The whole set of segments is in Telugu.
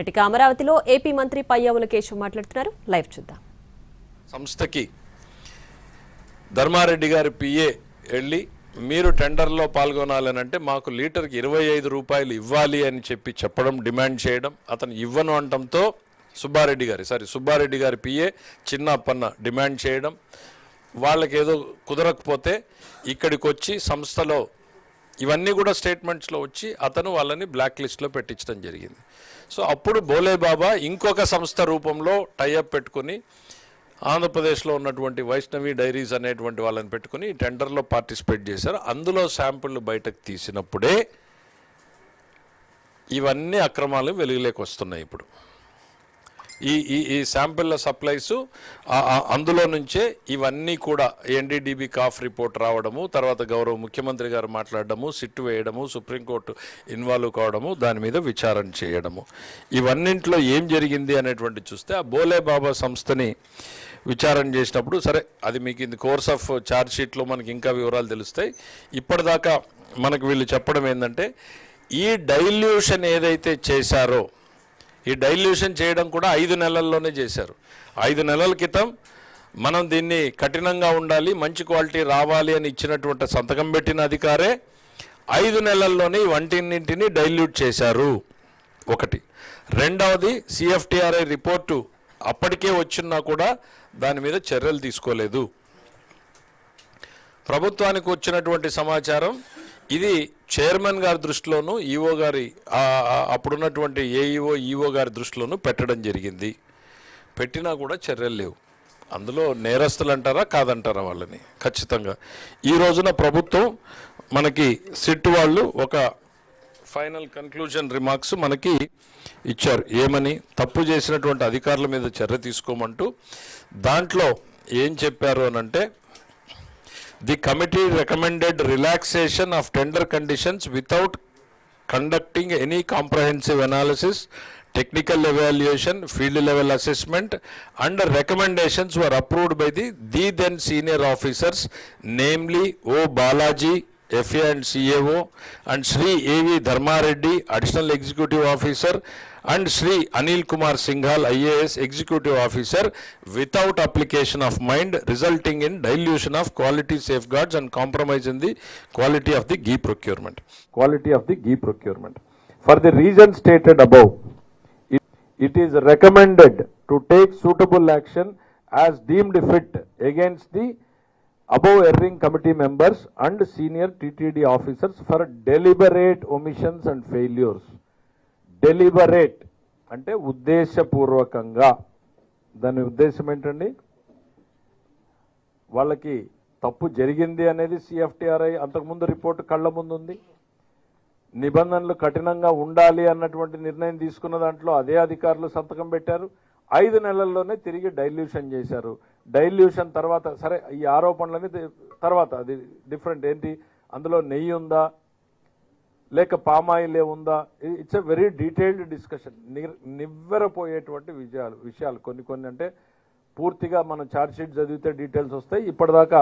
ఇటుక అమరావతిలో ఏపీ మంత్రి పయ్యావుల కేశవ్ మాట్లాడుతున్నారు. లైవ్ చూద్దాం. సంస్థకి ధర్మారెడ్డి గారి పిఏ వెళ్ళి మీరు టెండర్లో పాల్గొనాలనంటే మాకు లీటర్కి 25 రూపాయలు ఇవ్వాలి అని చెప్పడం, డిమాండ్ చేయడం, అతను ఇవ్వను అనడంతో సుబ్బారెడ్డి గారి పిఏ చిన్న అప్పన్న డిమాండ్ చేయడం, వాళ్ళకి ఏదో కుదరకపోతే ఇక్కడికి వచ్చి సంస్థలో ఇవన్నీ కూడా స్టేట్మెంట్స్లో వచ్చి అతను వాళ్ళని బ్లాక్ లిస్ట్లో పెట్టించడం జరిగింది. సో అప్పుడు బోలేబాబా ఇంకొక సంస్థ రూపంలో టైఅప్ పెట్టుకుని ఆంధ్రప్రదేశ్లో ఉన్నటువంటి వైష్ణవి డైరీస్ అనేటువంటి వాళ్ళని పెట్టుకుని టెండర్లో పార్టిసిపేట్ చేశారు. అందులో శాంపుళ్ళు బయటకు తీసినప్పుడే ఇవన్నీ అక్రమాలు వెలుగులోకి వస్తున్నాయి. ఇప్పుడు ఈ శాంపిళ్ళ సప్లైస్ అందులో నుంచే ఇవన్నీ కూడా ఎన్డీడీబీ కాఫ్ రిపోర్ట్ రావడము, తర్వాత గౌరవ ముఖ్యమంత్రి గారు మాట్లాడడము, సిట్టు వేయడము, సుప్రీంకోర్టు ఇన్వాల్వ్ కావడము, దాని మీద విచారణ చేయడము, ఇవన్నింటిలో ఏం జరిగింది అనేటువంటి చూస్తే ఆ బోలేబాబా సంస్థని విచారణ చేసినప్పుడు సరే అది మీకు ఇది కోర్స్ ఆఫ్ ఛార్జ్ షీట్లో మనకి ఇంకా వివరాలు తెలుస్తాయి. ఇప్పటిదాకా మనకు వీళ్ళు చెప్పడం ఏంటంటే ఈ డైల్యూషన్ ఏదైతే చేశారో ఈ డైల్యూషన్ చేయడం కూడా 5 నెలల్లోనే చేశారు. 5 నెలల క్రితం మనం దీన్ని కఠినంగా ఉండాలి, మంచి క్వాలిటీ రావాలి అని ఇచ్చినటువంటి సంతకం పెట్టిన అధికారే 5 నెలల్లోనే వంటిన్నింటినీ డైల్యూట్ చేశారు. ఒకటి. రెండవది సిఎఫ్టిఆర్ఐ రిపోర్టు అప్పటికే వచ్చినా కూడా దాని మీద చర్యలు తీసుకోలేదు. ప్రభుత్వానికి వచ్చినటువంటి సమాచారం ఇది చైర్మన్ గారి దృష్టిలోనూ ఈఓ గారి అప్పుడున్నటువంటి ఏఈఓ ఈఓ గారి దృష్టిలోనూ పెట్టడం జరిగింది. పెట్టినా కూడా చర్యలు లేవు. అందులో నేరస్తులు అంటారా కాదంటారా వాళ్ళని ఖచ్చితంగా. ఈ రోజున ప్రభుత్వం మనకి సిట్ వాళ్ళు ఒక ఫైనల్ కన్క్లూజన్ రిమార్క్స్ మనకి ఇచ్చారు. ఏమని తప్పు చేసినటువంటి అధికారుల మీద చర్య తీసుకోమంటూ దాంట్లో ఏం చెప్పారు అనంటే The committee recommended relaxation of tender conditions without conducting any comprehensive analysis, technical evaluation, field level assessment, and recommendations were approved by the then senior officers, namely O. Balaji, FA and CAO, and Sri A.V. Dharmareddy, Additional Executive Officer, and Sri Anil Kumar Singhal, IAS Executive Officer, without application of mind, resulting in dilution of quality safeguards and compromise in the quality of the ghee procurement. For the reasons stated above, it is recommended to take suitable action as deemed fit against the above erring committee members and senior TTD officers for deliberate omissions and failures. Deliberate అంటే ఉద్దేశపూర్వకంగా. దాని ఉద్దేశం ఏంటండి? వాళ్ళకి తప్పు జరిగింది అనేది సిఎఫ్టిఆర్ఐ అంతకుముందు రిపోర్టు కళ్ళ ముందు ఉంది. నిబంధనలు కఠినంగా ఉండాలి అన్నటువంటి నిర్ణయం తీసుకున్న దాంట్లో అదే అధికారులు సంతకం పెట్టారు. 5 నెలల్లోనే తిరిగి డైల్యూషన్ చేశారు. డైల్యూషన్ తర్వాత సరే ఈ ఆరోపణలని తర్వాత అది డిఫరెంట్. ఏంటి అందులో నెయ్యి ఉందా లేక పామాయిలే ఉందా? It's a very detailed discussion. నివ్వెరపోయేటువంటి విషయాలు కొన్ని అంటే పూర్తిగా మనం ఛార్జ్ షీట్ చదివితే డీటెయిల్స్ వస్తాయి. ఇప్పటిదాకా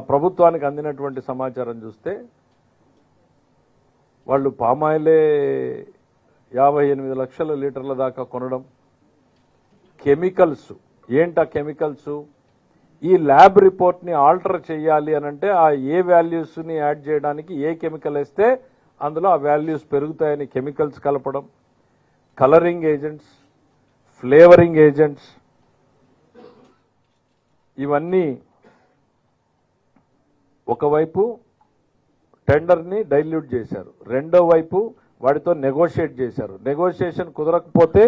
ప్రభుత్వానికి అందినటువంటి సమాచారం చూస్తే వాళ్ళు పామాయిలే 58 లక్షల లీటర్ల దాకా కొనడం. కెమికల్స్ ఏంటా కెమికల్స్? ఈ ల్యాబ్ రిపోర్ట్ని ఆల్టర్ చేయాలి అనంటే ఆ ఏ వాల్యూస్ని యాడ్ చేయడానికి ఏ కెమికల్ వేస్తే అందులో ఆ వాల్యూస్ పెరుగుతాయని కెమికల్స్ కలపడం, కలరింగ్ ఏజెంట్స్, ఫ్లేవరింగ్ ఏజెంట్స్, ఇవన్నీ ఒకవైపు టెండర్ని డైల్యూట్ చేశారు, రెండో వైపు వాటితో నెగోషియేట్ చేశారు. నెగోషియేషన్ కుదరకపోతే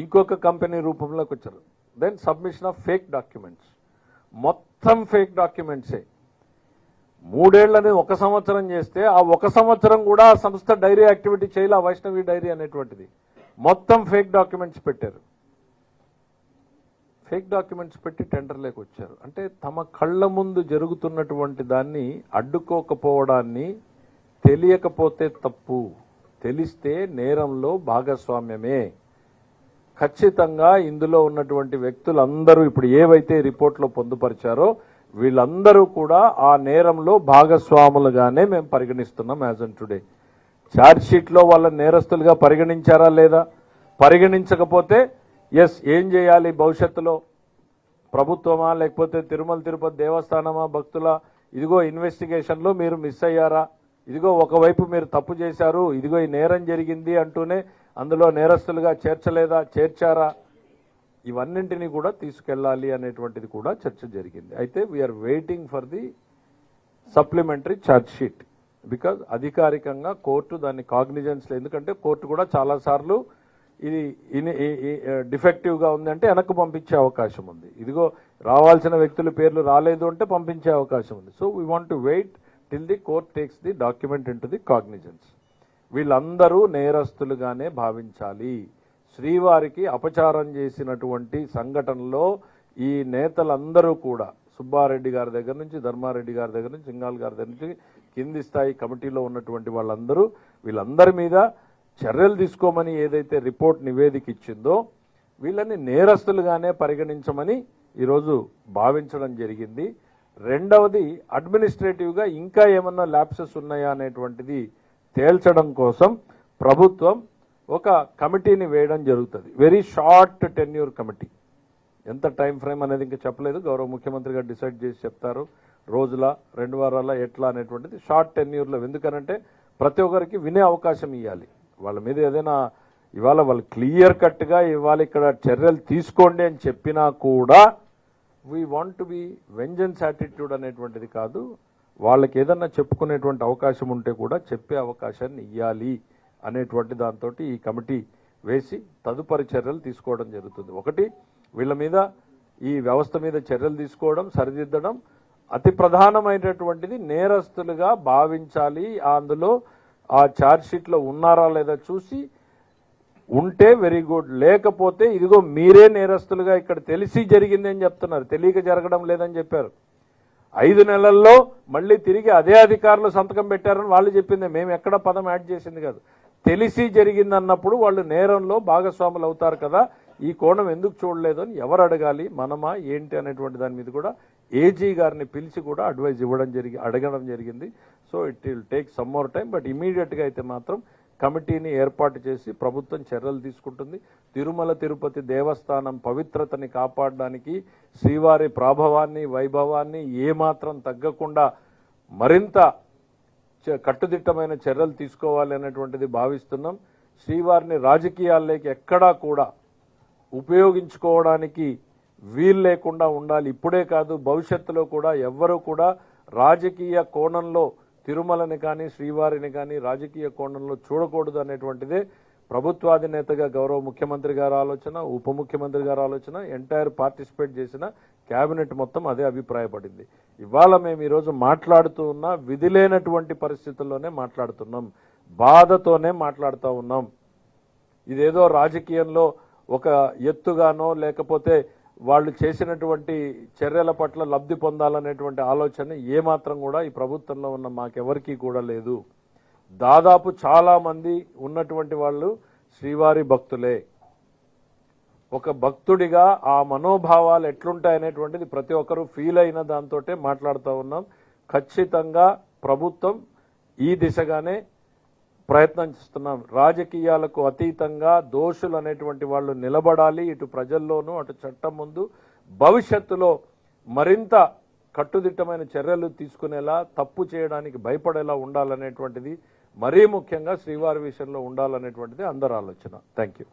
ఇంకొక కంపెనీ రూపంలోకి వచ్చారు. Then submission of fake documents, మొత్తం ఫేక్ డాక్యుమెంట్సే. 3 ఏళ్లని 1 సంవత్సరం చేస్తే ఆ 1 సంవత్సరం కూడా ఆ సంస్థ డైరీ యాక్టివిటీ చేయాలి. వైష్ణవి డైరీ అనేటువంటిది మొత్తం ఫేక్ డాక్యుమెంట్స్ పెట్టారు. ఫేక్ డాక్యుమెంట్స్ పెట్టి టెండర్లోకి వచ్చారు. అంటే తమ కళ్ళ ముందు జరుగుతున్నటువంటి దాన్ని అడ్డుకోకపోవడాన్ని, తెలియకపోతే తప్పు, తెలిస్తే నేరంలో భాగస్వామ్యమే. ఖచ్చితంగా ఇందులో ఉన్నటువంటి వ్యక్తులందరూ ఇప్పుడు ఏవైతే రిపోర్ట్లో పొందుపరిచారో వీళ్ళందరూ కూడా ఆ నేరంలో భాగస్వాములుగానే మేము పరిగణిస్తున్నాం. యాజ్ ఆన్ టుడే ఛార్జ్ షీట్లో వాళ్ళ నేరస్తులుగా పరిగణించారా లేదా? పరిగణించకపోతే ఏం చేయాలి భవిష్యత్తులో, ప్రభుత్వమా లేకపోతే తిరుమల తిరుపతి దేవస్థానమా భక్తుల, ఇదిగో ఇన్వెస్టిగేషన్లో మీరు మిస్ అయ్యారా, ఇదిగో ఒకవైపు మీరు తప్పు చేశారు, ఇదిగో ఈ నేరం జరిగింది అంటూనే అందులో నేరస్తులుగా చేర్చలేదా, చేర్చారా, ఇవన్నింటినీ కూడా తీసుకెళ్లాలి అనేటువంటిది కూడా చర్చ జరిగింది. అయితే we are waiting for the supplementary charge sheet because అధికారికంగా కోర్టు దాన్ని కాగ్నిజెన్స్, ఎందుకంటే కోర్టు కూడా చాలాసార్లు ఇది డిఫెక్టివ్గా ఉందంటే వెనక్కు పంపించే అవకాశం ఉంది, ఇదిగో రావాల్సిన వ్యక్తుల పేర్లు రాలేదు అంటే పంపించే అవకాశం ఉంది. So we want to wait till the court takes the document into the cognizance. వీళ్ళందరూ నేరస్తులుగానే భావించాలి. శ్రీవారికి అపచారం చేసినటువంటి సంఘటనలో ఈ నేతలందరూ కూడా సుబ్బారెడ్డి గారి దగ్గర నుంచి, ధర్మారెడ్డి గారి దగ్గర నుంచి, సింగాల్ గారి దగ్గర నుంచి కింది స్థాయి కమిటీలో ఉన్నటువంటి వాళ్ళందరూ, వీళ్ళందరి మీద చర్యలు తీసుకోమని ఏదైతే రిపోర్ట్ నివేదిక ఇచ్చిందో వీళ్ళని నేరస్తులుగానే పరిగణించమని ఈరోజు భావించడం జరిగింది. రెండవది అడ్మినిస్ట్రేటివ్గా ఇంకా ఏమన్నా ల్యాప్సెస్ ఉన్నాయా అనేటువంటిది తేల్చడం కోసం ప్రభుత్వం ఒక కమిటీని వేయడం జరుగుతుంది. Very short tenure committee. ఎంత టైం ఫ్రేమ్ అనేది ఇంకా చెప్పలేదు, గౌరవ ముఖ్యమంత్రి గారు డిసైడ్ చేసి చెప్తారు, రోజుల 2 వారాల ఎట్లా అనేటువంటిది షార్ట్ టెన్యూర్లో. ఎందుకనంటే ప్రతి ఒక్కరికి వినే అవకాశం ఇవ్వాలి. వాళ్ళ మీద ఏదైనా ఇవాళ వాళ్ళు క్లియర్ కట్గా ఇవాళ ఇక్కడ చర్యలు తీసుకోండి అని చెప్పినా కూడా we want to be vengeance attitude అనేటువంటిది కాదు, వాళ్ళకి ఏదన్నా చెప్పుకునేటువంటి అవకాశం ఉంటే కూడా చెప్పే అవకాశాన్ని ఇవ్వాలి అనేటువంటి దాంతో ఈ కమిటీ వేసి తదుపరి చర్యలు తీసుకోవడం జరుగుతుంది. ఒకటి, వీళ్ళ మీద ఈ వ్యవస్థ మీద చర్యలు తీసుకోవడం, సరిదిద్దడం. అతి ప్రధానమైనటువంటిది నేరస్తులుగా భావించాలి. అందులో ఆ ఛార్జ్ షీట్లో ఉన్నారా లేదా చూసి ఉంటే వెరీ గుడ్, లేకపోతే ఇదిగో మీరే నేరస్తులుగా ఇక్కడ తెలిసి జరిగింది అని చెప్తున్నారు, తెలియక జరగడం లేదని చెప్పారు. 5 నెలల్లో మళ్ళీ తిరిగి అదే అధికారులు సంతకం పెట్టారని వాళ్ళు చెప్పింది, మేము ఎక్కడ పదం యాడ్ చేసింది కాదు. తెలిసి జరిగిందన్నప్పుడు వాళ్ళు నేరంలో భాగస్వాములు అవుతారు కదా, ఈ కోణం ఎందుకు చూడలేదు అని ఎవరు అడగాలి, మనమా ఏంటి అనేటువంటి దాని మీద కూడా ఏజీ గారిని పిలిచి కూడా అడ్వైజ్ అడగడం జరిగింది. So it will take some more time, but ఇమీడియట్గా అయితే మాత్రం కమిటీని ఏర్పాటు చేసి ప్రభుత్వం చర్యలు తీసుకుంటుంది. తిరుమల తిరుపతి దేవస్థానం పవిత్రతని కాపాడడానికి, శ్రీవారి ప్రాభవాన్ని వైభవాన్ని ఏమాత్రం తగ్గకుండా మరింత కట్టుదిట్టమైన చర్యలు తీసుకోవాలి అనేటువంటిది భావిస్తున్నాం. శ్రీవారిని రాజకీయాల్లోకి ఎక్కడా కూడా ఉపయోగించుకోవడానికి వీలు లేకుండా ఉండాలి. ఇప్పుడే కాదు, భవిష్యత్తులో కూడా ఎవ్వరూ కూడా రాజకీయ కోణంలో తిరుమలని కానీ శ్రీవారిని కానీ రాజకీయ కోణంలో చూడకూడదు అనేటువంటిదే ప్రభుత్వాధినేతగా గౌరవ ముఖ్యమంత్రి గారి ఆలోచన, ఉప ముఖ్యమంత్రి గారి ఆలోచన, ఎంటైర్ పార్టిసిపేట్ చేసిన కేబినెట్ మొత్తం అదే అభిప్రాయపడింది. ఇవాళ మేము ఈరోజు మాట్లాడుతూ ఉన్నా విధి లేనటువంటి పరిస్థితుల్లోనే మాట్లాడుతున్నాం, బాధతోనే మాట్లాడుతూ ఉన్నాం. ఇదేదో రాజకీయంలో ఒక ఎత్తుగానో లేకపోతే వాళ్ళు చేసినటువంటి చర్యల పట్ల లబ్ధి పొందాలనేటువంటి ఆలోచన ఏమాత్రం కూడా ఈ ప్రభుత్వంలో ఉన్న మాకెవరికీ కూడా లేదు. దాదాపు చాలా మంది ఉన్నటువంటి వాళ్ళు శ్రీవారి భక్తులే. ఒక భక్తుడిగా ఆ మనోభావాలు ఎట్లుంటాయనేటువంటిది ప్రతి ఒక్కరూ ఫీల్ అయిన దాంతో మాట్లాడుతూ ఉన్నాం. ఖచ్చితంగా ప్రభుత్వం ఈ దిశగానే ప్రయత్నం చేస్తున్నాం. రాజకీయాలకు అతీతంగా దోషులు అనేటువంటి వాళ్ళు నిలబడాలి, ఇటు ప్రజల్లోనూ అటు చట్టం ముందు. భవిష్యత్తులో మరింత కట్టుదిట్టమైన చర్యలు తీసుకునేలా, తప్పు చేయడానికి భయపడేలా ఉండాలనేటువంటిది మరీ ముఖ్యంగా శ్రీవారి విషయంలో ఉండాలనేటువంటిది అందరి ఆలోచన. Thank you.